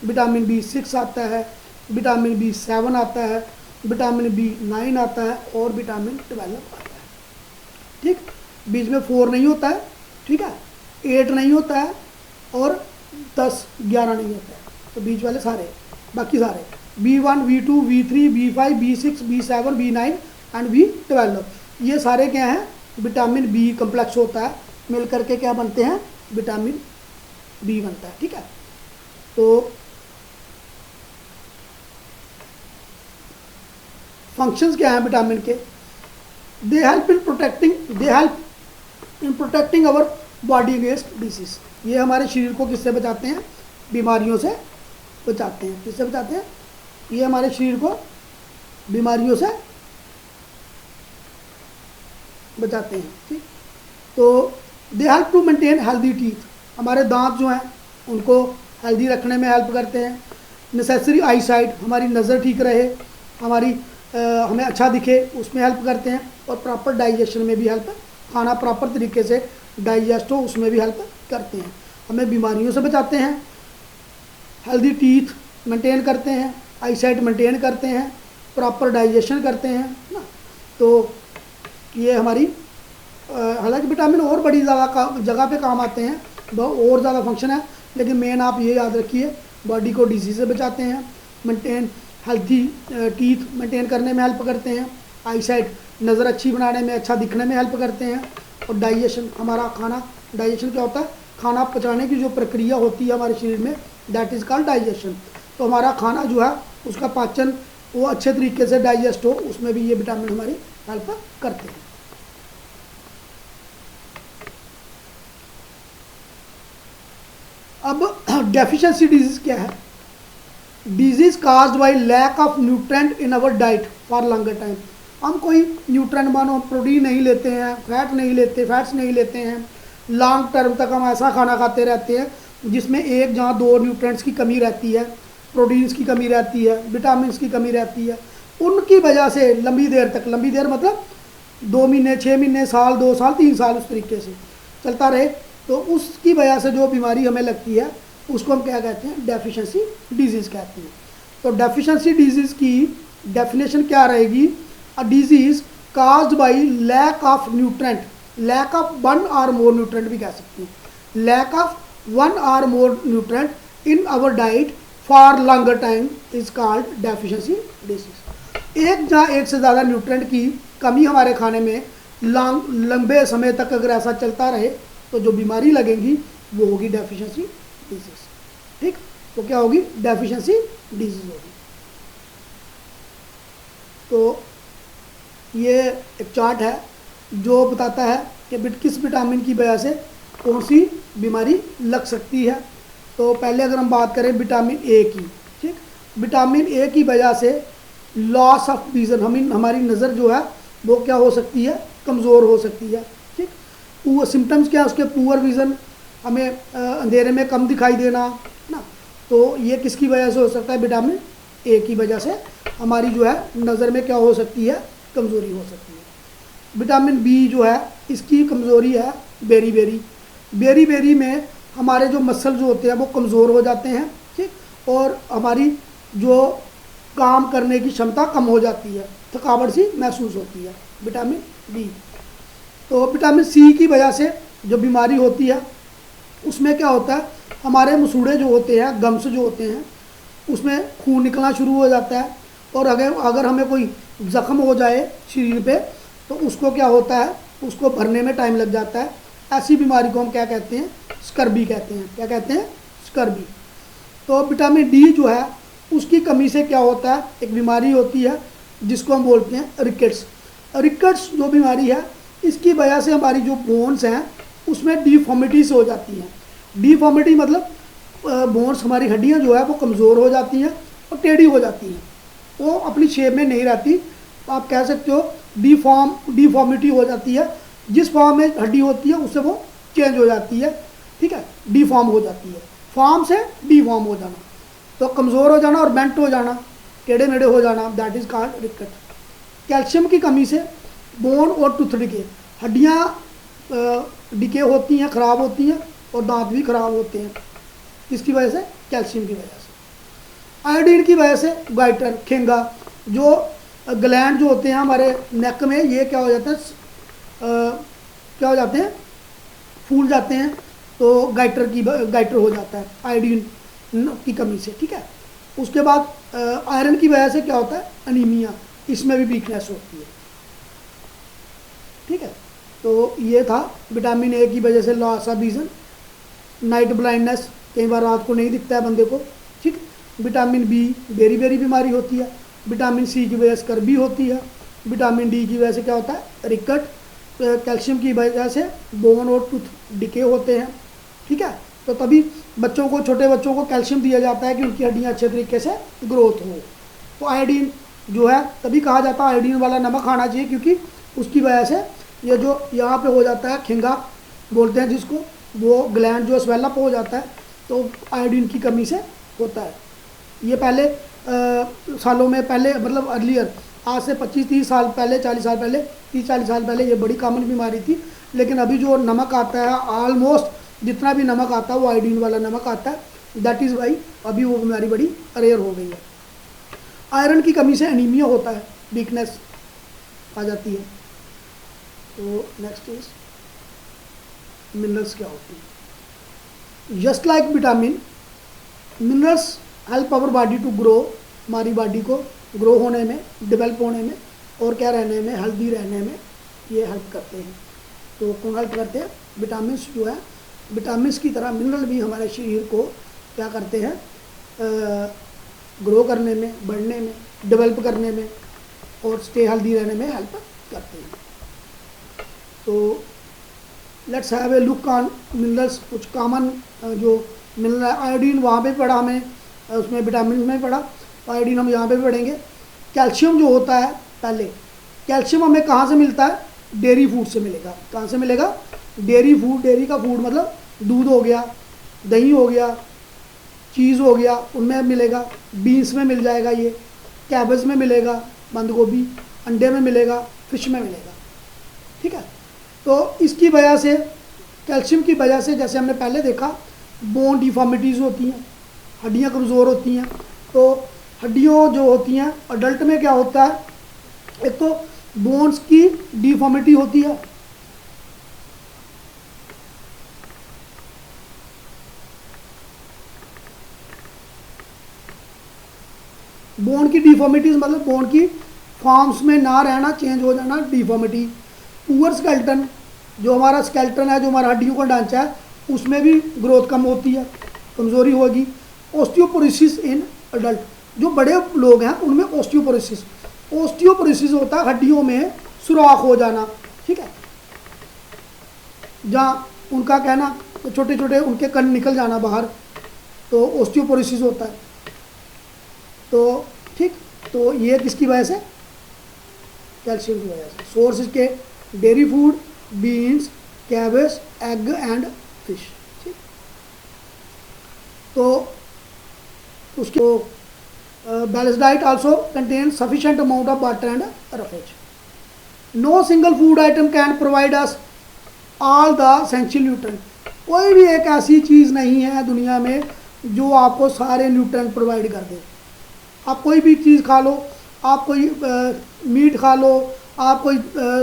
विटामिन B6 आता है, विटामिन B7 आता है, विटामिन B9 आता है और विटामिन 12 आता है। ठीक, बीच में 4 नहीं होता है, ठीक है, 8 नहीं होता है और 10, 11 नहीं होता है, तो बीच वाले सारे, बाकी सारे B1, B2, B3, B5, B6, B7, B9 and B12, ये सारे क्या हैं, विटामिन बी कम्प्लेक्स होता है, मिल करके क्या बनते हैं, विटामिन बी बनता है। ठीक है, तो फंक्शंस क्या हैं विटामिन के, they help in protecting our body against disease. ये हमारे शरीर को किससे बचाते हैं, बीमारियों से बचाते हैं। किससे बचाते हैं, ये हमारे शरीर को बीमारियों से बचाते हैं। ठीक, तो they help to maintain healthy teeth, हमारे दांत जो हैं उनको हेल्दी रखने में हेल्प करते हैं। नेसेसरी आई साइट, हमारी नज़र ठीक रहे, हमारी हमें अच्छा दिखे, उसमें हेल्प करते हैं। और प्रॉपर डाइजेशन में भी हेल्प, खाना प्रॉपर तरीके से डाइजेस्ट हो उसमें भी हेल्प करते हैं, हमें बीमारियों से बचाते हैं, हेल्दी टीथ मेंटेन करते हैं, आई साइट मेंटेन करते हैं, प्रॉपर डाइजेशन करते हैं ना। तो ये हमारी हालांकि विटामिन और बड़ी ज़्यादा जगह पे काम आते हैं, बहुत और ज़्यादा फंक्शन है, लेकिन मेन आप ये याद रखिए, बॉडी को डिजीज से बचाते हैं, मेंटेन हेल्थी टीथ मेंटेन करने में हेल्प करते हैं, आई साइट नज़र अच्छी बनाने में, अच्छा दिखने में हेल्प करते हैं, और डाइजेशन, हमारा खाना, डाइजेशन क्या होता है, खाना पचाने की जो प्रक्रिया होती है हमारे शरीर में, दैट इज़ कॉल्ड डाइजेशन। तो हमारा खाना जो है उसका पाचन वो अच्छे तरीके से डाइजेस्ट हो, उसमें भी ये विटामिन हमारी हेल्प करते हैं। अब डेफिशिएंसी डिजीज क्या है, disease caused by lack of nutrient in our diet for longer time. हम कोई न्यूट्रेंट मानो प्रोटीन नहीं लेते हैं, फैट्स नहीं लेते हैं, लॉन्ग टर्म तक हम ऐसा खाना खाते रहते हैं जिसमें एक जहाँ 2 न्यूट्रेंट्स की कमी रहती है, प्रोटीन्स की कमी रहती है, विटामिन की कमी रहती है, उनकी वजह से लंबी देर मतलब 2 महीने, 6 महीने, साल, 2 साल, 3 साल उस तरीके से चलता रहे, तो उसकी वजह से जो बीमारी हमें लगती है उसको हम क्या कहते हैं, डेफिशिएंसी डिजीज़ कहते हैं। तो डेफिशिएंसी डिजीज़ की डेफिनेशन क्या रहेगी, a disease caused by lack of nutrient, lack of 1 और मोर न्यूट्रेंट भी कह सकते हैं, लैक ऑफ 1 और more nutrient in our diet for longer time is called deficiency disease. एक से ज़्यादा न्यूट्रेंट की कमी हमारे खाने में लंबे समय तक अगर ऐसा चलता रहे तो जो बीमारी लगेगी वो होगी डेफिशिएंसी डिजीज़। ठीक, तो क्या होगी, डेफिशिएंसी डिजीज़ होगी। तो ये एक चार्ट है जो बताता है कि किस विटामिन की वजह से कौन सी बीमारी लग सकती है। तो पहले अगर हम बात करें विटामिन ए की, ठीक, विटामिन ए की वजह से लॉस ऑफ विजन, हमारी नज़र जो है वो क्या हो सकती है, कमज़ोर हो सकती है। ठीक, वो सिम्टम्स क्या है उसके, पुअर विज़न, हमें अंधेरे में कम दिखाई देना ना, तो ये किसकी वजह से हो सकता है? विटामिन ए की वजह से हमारी जो है नज़र में क्या हो सकती है? कमज़ोरी हो सकती है। विटामिन बी जो है इसकी कमज़ोरी है बेरी बेरी। बेरी बेरी में हमारे जो मसल जो होते हैं वो कमज़ोर हो जाते हैं, ठीक, और हमारी जो काम करने की क्षमता कम हो जाती है, थकावट सी महसूस होती है। Vitamin B. तो विटामिन सी की वजह से जो बीमारी होती है उसमें क्या होता है? हमारे मसूड़े जो होते हैं, गम्स जो होते हैं, उसमें खून निकलना शुरू हो जाता है, और अगर हमें कोई ज़ख्म हो जाए शरीर पे तो उसको क्या होता है? उसको भरने में टाइम लग जाता है। ऐसी बीमारी को हम क्या कहते हैं? स्कर्बी कहते हैं। क्या कहते हैं? स्कर्बी। तो विटामिन डी जो है उसकी कमी से क्या होता है? एक बीमारी होती है जिसको हम बोलते हैं रिकेट्स। रिकेट्स जो बीमारी है इसकी वजह से हमारी जो बोन्स हैं उसमें डिफॉर्मिटीज हो जाती हैं। डिफॉर्मिटी मतलब बोन्स, हमारी हड्डियां जो है वो कमज़ोर हो जाती हैं और टेढ़ी हो जाती हैं, वो अपनी शेप में नहीं रहती। आप कह सकते हो डिफॉर्मिटी हो जाती है। जिस फॉर्म में हड्डी होती है उससे वो चेंज हो जाती है, ठीक है, डिफॉर्म हो जाती है। फॉर्म से डिफॉर्म हो जाना, तो कमज़ोर हो जाना और बेंट हो जाना, टेढ़े मेढ़े हो जाना, दैट इज़ कॉल्ड रिकेट। कैल्शियम की कमी से बोन और टूथ डिके, हड्डियाँ डिके होती हैं, ख़राब होती हैं, और दांत भी ख़राब होते हैं। किसकी वजह से? कैल्शियम की वजह से। आयोडीन की वजह से गाइटर, खींगा, जो ग्लैंड जो होते हैं हमारे नेक में, ये क्या हो जाता है? क्या हो जाते हैं? फूल जाते हैं, तो गाइटर हो जाता है आयोडीन की कमी से, ठीक है। उसके बाद आयरन की वजह से क्या होता है? अनीमिया, इसमें भी वीकनेस होती है, ठीक है। तो ये था विटामिन ए की वजह से loss of vision, night blindness, कई बार रात को नहीं दिखता है बंदे को, ठीक। विटामिन बी बेरी बेरी बीमारी होती है। विटामिन सी की वजह से स्कर्बी होती है। विटामिन डी की वजह से क्या होता है? रिकट। कैल्शियम की वजह से बोन और टूथ डिके होते हैं, ठीक है। तो तभी बच्चों को, छोटे बच्चों को कैल्शियम दिया जाता है कि उनकी हड्डियाँ अच्छे तरीके से ग्रोथ हो। तो आयोडीन जो है, तभी कहा जाता है आयोडीन वाला नमक खाना चाहिए, क्योंकि उसकी वजह से ये जो यहाँ पे हो जाता है, खींगा बोलते हैं जिसको, वो ग्लैंड जो स्वेलअप हो जाता है, तो आयोडीन की कमी से होता है। ये पहले सालों में, पहले मतलब अर्लियर, आज से 25-30 साल पहले, 40 साल पहले, 30-40 साल पहले ये बड़ी कॉमन बीमारी थी। लेकिन अभी जो नमक आता है, ऑलमोस्ट जितना भी नमक आता है वो आयोडीन वाला नमक आता है। दैट इज़ वाई अभी वो बीमारी बड़ी रेयर हो गई है। आयरन की कमी से एनीमिया होता है, वीकनेस आ जाती है। तो नेक्स्ट इज मिनरल्स क्या होती है? Just like vitamin, minerals help our body to grow, हमारी बॉडी को ग्रो होने में, डेवलप होने में, और क्या रहने में, हेल्दी रहने में ये हेल्प करते हैं। तो कौन हेल्प करते हैं? विटामिन जो है, विटामिन की तरह मिनरल भी हमारे शरीर को क्या करते हैं? ग्रो करने में, बढ़ने में, डेवलप करने में और स्टे हेल्दी रहने में हेल्प करते हैं। तो let's have a look on minerals. कुछ कॉमन जो मिनरल, आयोडीन वहाँ पे पढ़ा हमें, उसमें विटामिन में पढ़ा, आयोडीन हम यहाँ पे भी पढ़ेंगे। कैल्शियम जो होता है, पहले कैल्शियम हमें कहाँ से मिलता है? डेयरी फूड से मिलेगा। कहाँ से मिलेगा? Dairy food. डेयरी का फूड मतलब दूध हो गया, दही हो गया, चीज़ हो गया, उनमें मिलेगा। बीन्स में मिल जाएगा, ये कैबेज में मिलेगा, बंद गोभी, अंडे में मिलेगा, फिश में मिलेगा, ठीक है। तो इसकी वजह से, कैल्शियम की वजह से, जैसे हमने पहले देखा, बोन डिफॉर्मिटीज़ होती हैं, हड्डियाँ कमज़ोर होती हैं। तो हड्डियों जो होती हैं, अडल्ट में क्या होता है? एक तो बोन्स की डिफॉर्मिटी होती है, बोन की डिफॉर्मिटीज मतलब बोन की फॉर्म्स में ना रहना, चेंज हो जाना, डिफॉर्मिटी। पुअर स्केल्टन, जो हमारा स्केल्टन है, जो हमारा हड्डियों का ढांचा है, उसमें भी ग्रोथ कम होती है, कमज़ोरी होगी। ऑस्टियोपोरोसिस इन अडल्ट, जो बड़े लोग हैं उनमें ऑस्टियोपोरोसिस, ऑस्टियोपोरोसिस होता है हड्डियों में सुराख हो जाना, ठीक है, जहाँ उनका कहना छोटे छोटे उनके कण निकल जाना बाहर, तो ऑस्टियोपोरोसिस होता है। तो ठीक, तो ये किसकी वजह से? कैल्शियम की वजह से। सोर्स इसके dairy food, beans, cabbage, egg and fish, ठीक। तो उसके balance diet also contain sufficient amount of water and roughage. No single food item can provide us all the essential nutrient. कोई भी एक ऐसी चीज़ नहीं है दुनिया में जो आपको सारे न्यूट्रेंट प्रोवाइड कर दे। आप कोई भी चीज़ खा लो, आप कोई मीट खा लो, आप कोई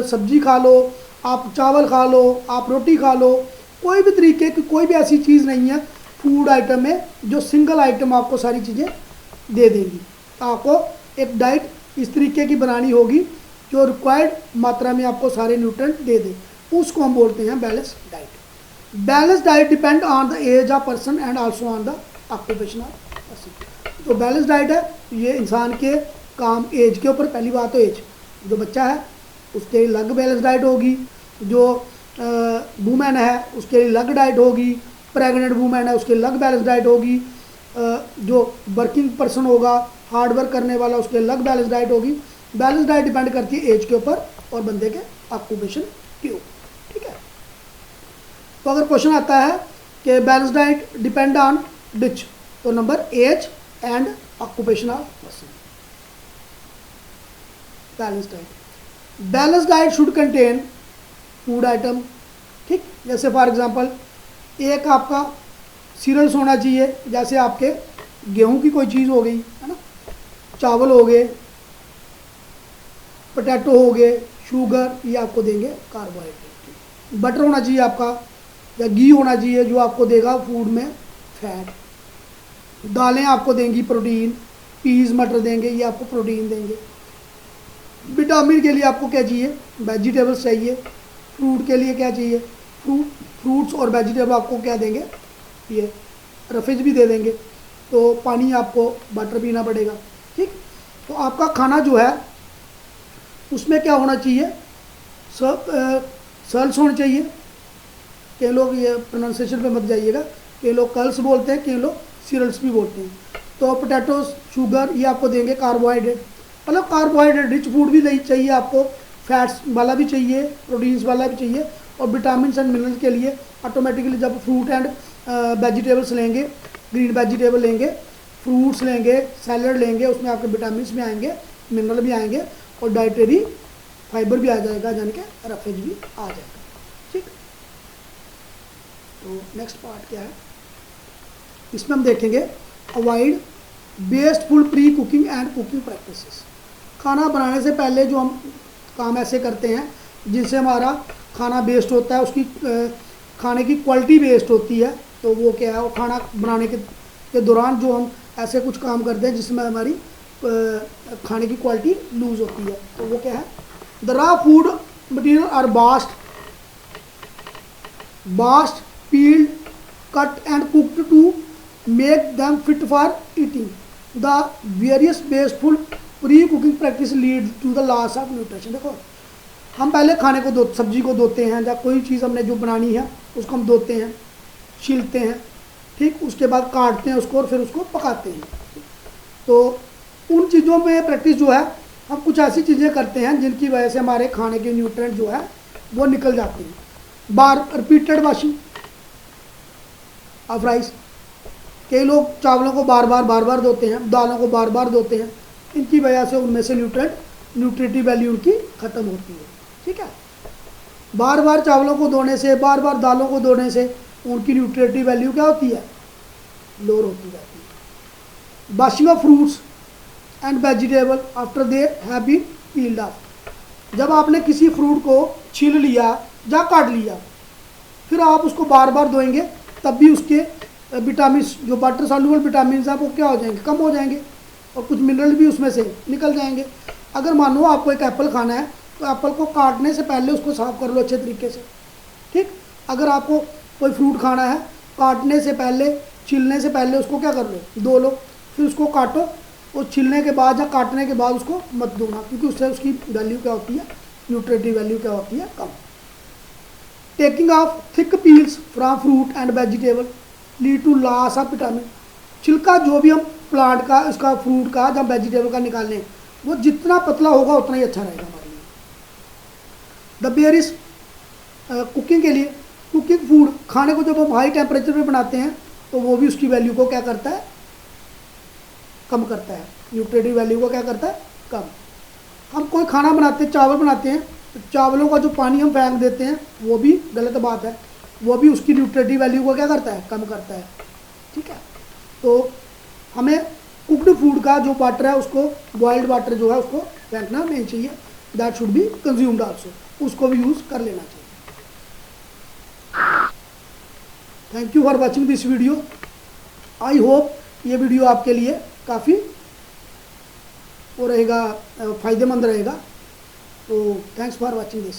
सब्जी खा लो, आप चावल खा लो, आप रोटी खा लो, कोई भी तरीके की कोई भी ऐसी चीज़ नहीं है फूड आइटम में जो सिंगल आइटम आपको सारी चीज़ें दे देंगी। आपको एक डाइट इस तरीके की बनानी होगी जो रिक्वायर्ड मात्रा में आपको सारे न्यूट्रेंट दे दे, उसको हम बोलते हैं balance diet. Balance diet depend on the age of person and also on the occupation of person. तो बैलेंस डाइट है ये इंसान के काम एज के ऊपर, पहली बात तो एज, जो बच्चा है उसके लिए अलग बैलेंस डाइट होगी, जो वूमेन है उसके लिए अलग डाइट होगी, प्रेग्नेंट वूमेन है उसके लिए अलग बैलेंस डाइट होगी, जो वर्किंग पर्सन होगा हार्ड वर्क करने वाला उसके अलग बैलेंस डाइट होगी। बैलेंस डाइट डिपेंड करती है एज के ऊपर और बंदे के ऑक्यूपेशन के ऊपर, ठीक है। तो अगर क्वेश्चन आता है कि balance diet depend on which, तो number age and occupation of person. Balance diet, balance diet should contain food item, ठीक। जैसे फॉर एग्जांपल एक आपका सीरियल्स होना चाहिए, जैसे आपके गेहूं की कोई चीज़ हो गई है ना, चावल हो गए, पोटैटो हो गए, शुगर, ये आपको देंगे कार्बोहाइड्रेट। बटर होना चाहिए आपका या घी होना चाहिए जो आपको देगा फूड में फैट। दालें आपको देंगी प्रोटीन, पीस मटर देंगे, ये आपको प्रोटीन देंगे। विटामिन के लिए आपको क्या चाहिए, वेजिटेबल्स चाहिए। फ्रूट के लिए क्या चाहिए, फ्रूट्स और वेजिटेबल आपको क्या देंगे, ये रफेज भी दे देंगे। तो पानी आपको वाटर पीना पड़ेगा, ठीक। तो आपका खाना जो है उसमें क्या होना चाहिए, सब सल्स होने चाहिए। कई लोग ये प्रोनाउंसिएशन पे मत जाइएगा, कई लोग कल्स बोलते हैं, कई लोग सीरियल्स भी बोलते हैं। तो पोटैटोज, शुगर, ये आपको देंगे कार्बोहाइड्रेट, मतलब कार्बोहाइड्रेट रिच फूड भी नहीं चाहिए आपको, फैट्स वाला भी चाहिए, प्रोटीन्स वाला भी चाहिए। और विटामिन एंड मिनरल्स के लिए ऑटोमेटिकली जब फ्रूट एंड वेजिटेबल्स लेंगे, ग्रीन वेजिटेबल लेंगे, फ्रूट्स लेंगे, सैलड लेंगे, उसमें आपके विटामिन भी आएंगे, मिनरल भी आएंगे और डाइटरी फाइबर भी आ जाएगा, यानी कि रफेज भी आ जाएगा, ठीक। तो नेक्स्ट पार्ट क्या है, इसमें हम देखेंगे avoid wasteful pre cooking and cooking practices. खाना बनाने से पहले जो हम काम ऐसे करते हैं जिनसे हमारा खाना वेस्ट होता है, उसकी खाने की क्वालिटी वेस्ट होती है, तो वो क्या है, वो खाना बनाने के दौरान जो हम ऐसे कुछ काम करते हैं जिसमें हमारी खाने की क्वालिटी लूज होती है, तो वो क्या है, the raw food material are washed, peeled, cut and cooked to make them fit for eating. The various wasteful pre-cooking practice lead to the loss of nutrition। देखो हम पहले खाने को सब्जी को धोते हैं, या कोई चीज़ हमने जो बनानी है उसको हम धोते हैं, छीलते हैं, ठीक, उसके बाद काटते हैं उसको और फिर उसको पकाते हैं। तो उन चीज़ों में प्रैक्टिस जो है, हम कुछ ऐसी चीज़ें करते हैं जिनकी वजह से हमारे खाने के न्यूट्रिएंट जो है वो निकल जाते हैं। बार रिपीटेड वॉशिंग ऑफ राइस, कई लोग चावलों को बार बार धोते हैं, दालों को बार बार धोते हैं, इनकी वजह से उनमें से न्यूट्रिटिव वैल्यू उनकी ख़त्म होती है, ठीक है। बार बार चावलों को धोने से, बार बार दालों को धोने से उनकी न्यूट्रिटिव वैल्यू क्या होती है, लोअर होती जाती है। Washing of fruits and vegetable after they have been peeled off, जब आपने किसी फ्रूट को छील लिया या काट लिया, फिर आप उसको बार बार धोएंगे, तब भी उसके विटामिन, जो वाटर सॉल्युबल विटामिन हैं, वो क्या हो जाएंगे, कम हो जाएंगे, और कुछ मिनरल भी उसमें से निकल जाएंगे। अगर मानो आपको एक एप्पल खाना है, तो एप्पल को काटने से पहले उसको साफ़ कर लो अच्छे तरीके से, ठीक। अगर आपको कोई फ्रूट खाना है, काटने से पहले, छीलने से पहले उसको क्या कर लो, धो लो, फिर उसको काटो, और छीलने के बाद या काटने के बाद उसको मत धोना, क्योंकि उससे उसकी वैल्यू क्या होती है, न्यूट्रिटिव वैल्यू क्या होती है, कम। Taking of thick peels from fruit and vegetable lead to loss of vitamin. छिलका जो भी हम प्लांट का, इसका फ्रूट का या वेजिटेबल का निकालें, वो जितना पतला होगा उतना ही अच्छा रहेगा हमारे लिए। द बेरिस कुकिंग के लिए, कुकिंग फूड, खाने को जब हम हाई टेम्परेचर पे बनाते हैं तो वो भी उसकी वैल्यू को क्या करता है, कम करता है, न्यूट्रिटिव वैल्यू को क्या करता है, कम। हम कोई खाना बनाते हैं, चावल बनाते हैं, तो चावलों का जो पानी हम फेंक देते हैं वो भी गलत बात है, वो भी उसकी न्यूट्रिटिव वैल्यू को क्या करता है, कम करता है। ठीक है, तो हमें कुकड फूड का जो वाटर है उसको, बॉइल्ड वाटर जो है उसको फेंकना नहीं चाहिए, that should be consumed also, उसको भी यूज़ कर लेना चाहिए। Thank you for watching this video. I hope ये वीडियो आपके लिए काफ़ी वो रहेगा, फ़ायदेमंद रहेगा। तो थैंक्स फॉर वॉचिंग दिस।